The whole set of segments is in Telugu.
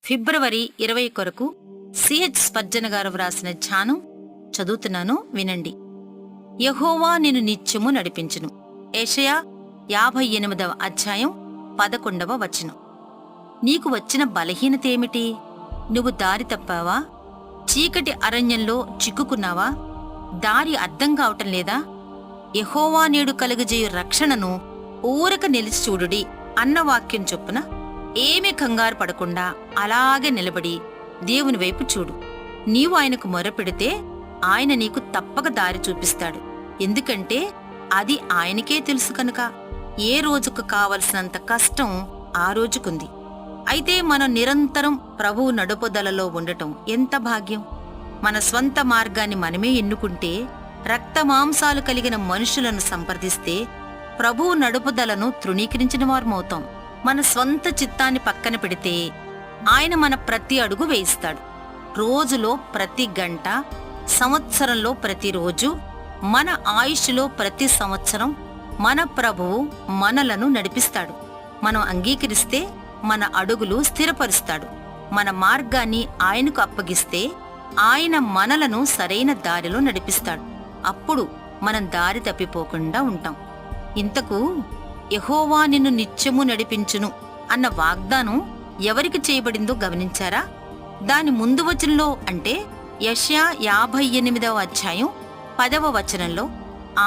ఫిబ్రవరి 20 కొరకు సిహెచ్ స్పర్జన గారు వ్రాసిన ధ్యానం చదువుతున్నాను, వినండి. యెహోవా నిన్ను నిత్యము నడిపించును. యెషయా 58వ అధ్యాయం 11వ వచనం. నీకు వచ్చిన బలహీనతేమిటి? నువ్వు దారి తప్పావా? చీకటి అరణ్యంలో చిక్కుకున్నావా? దారి అర్థం కావటం లేదా? యెహోవా నేడు కలుగజేయు రక్షణను ఊరక నిలిచి చూడుడి అన్న వాక్యం చొప్పున ఏమీ కంగారు పడకుండా అలాగే నిలబడి దేవుని వైపు చూడు. నీవు ఆయనకు మొరపెడితే ఆయన నీకు తప్పక దారి చూపిస్తాడు. ఎందుకంటే అది ఆయనకే తెలుసు కనుక. ఏ రోజుకు కావలసినంత కష్టం ఆ రోజుకుంది. అయితే మనం నిరంతరం ప్రభువు నడుపుదలలో ఉండటం ఎంత భాగ్యం! మన స్వంత మార్గాన్ని మనమే ఎన్నుకుంటే, రక్తమాంసాలు కలిగిన మనుషులను సంప్రదిస్తే ప్రభువు నడుపుదలను తృణీకరించిన వారమవుతాం. మన స్వంత చిత్తాన్ని పక్కన పెడితే ఆయన మన ప్రతి అడుగు వేయిస్తాడు. రోజులో ప్రతి గంట, సంవత్సరంలో ప్రతిరోజు, మన ఆయుష్లో ప్రతి సంవత్సరం మన ప్రభువు మనలను నడిపిస్తాడు. మనం అంగీకరిస్తే మన అడుగులు స్థిరపరుస్తాడు. మన మార్గాన్ని ఆయనకు అప్పగిస్తే ఆయన మనలను సరైన దారిలో నడిపిస్తాడు. అప్పుడు మనం దారి తప్పిపోకుండా ఉంటాం. ఇంతకు యెహోవా నిన్ను నిత్యము నడిపించును అన్న వాగ్దానం ఎవరికి చేయబడిందో గమనించారా? దాని ముందు వచనంలో, అంటే యెషయా 58వ అధ్యాయం 10వ వచనంలో,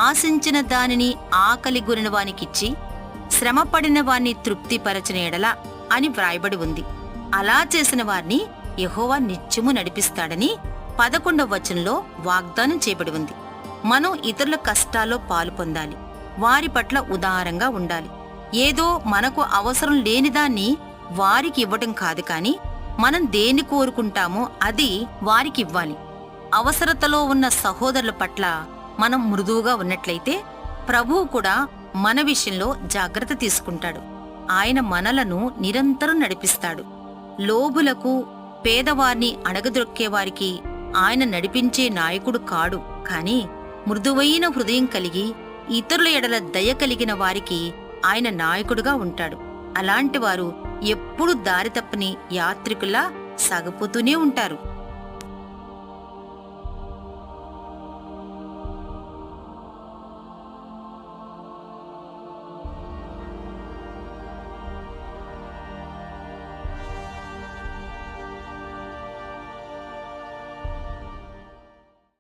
ఆశించిన దానిని ఆకలిగొనిన వానికిచ్చి శ్రమపడిన వాణ్ణి తృప్తిపరచిన ఎడల అని వ్రాయబడి ఉంది. అలా చేసిన వారిని యెహోవా నిత్యము నడిపిస్తాడని 11వ వచనంలో వాగ్దానం చేయబడి ఉంది. మనం ఇతరుల కష్టాల్లో పాలు పొందాలి. వారి పట్ల ఉదారంగా ఉండాలి. ఏదో మనకు అవసరం లేనిదాన్ని వారికి ఇవ్వటం కాదు, కాని మనం దేన్ని కోరుకుంటామో అది వారికి ఇవ్వాలి. అవసరతలో ఉన్న సహోదరుల పట్ల మనం మృదువుగా ఉన్నట్లయితే ప్రభువు కూడా మన విషయంలో జాగ్రత్త తీసుకుంటాడు. ఆయన మనలను నిరంతరం నడిపిస్తాడు. లోబులకు, పేదవారిని అణగదొక్కేవారికి ఆయన నడిపించే నాయకుడు కాడు, కాని మృదువైన హృదయం కలిగి ఇతరుల ఎడల దయ కలిగిన వారికి ఆయన నాయకుడుగా ఉంటాడు. అలాంటి వారు ఎప్పుడూ దారి తప్పని యాత్రికులా సాగిపోతూనే ఉంటారు.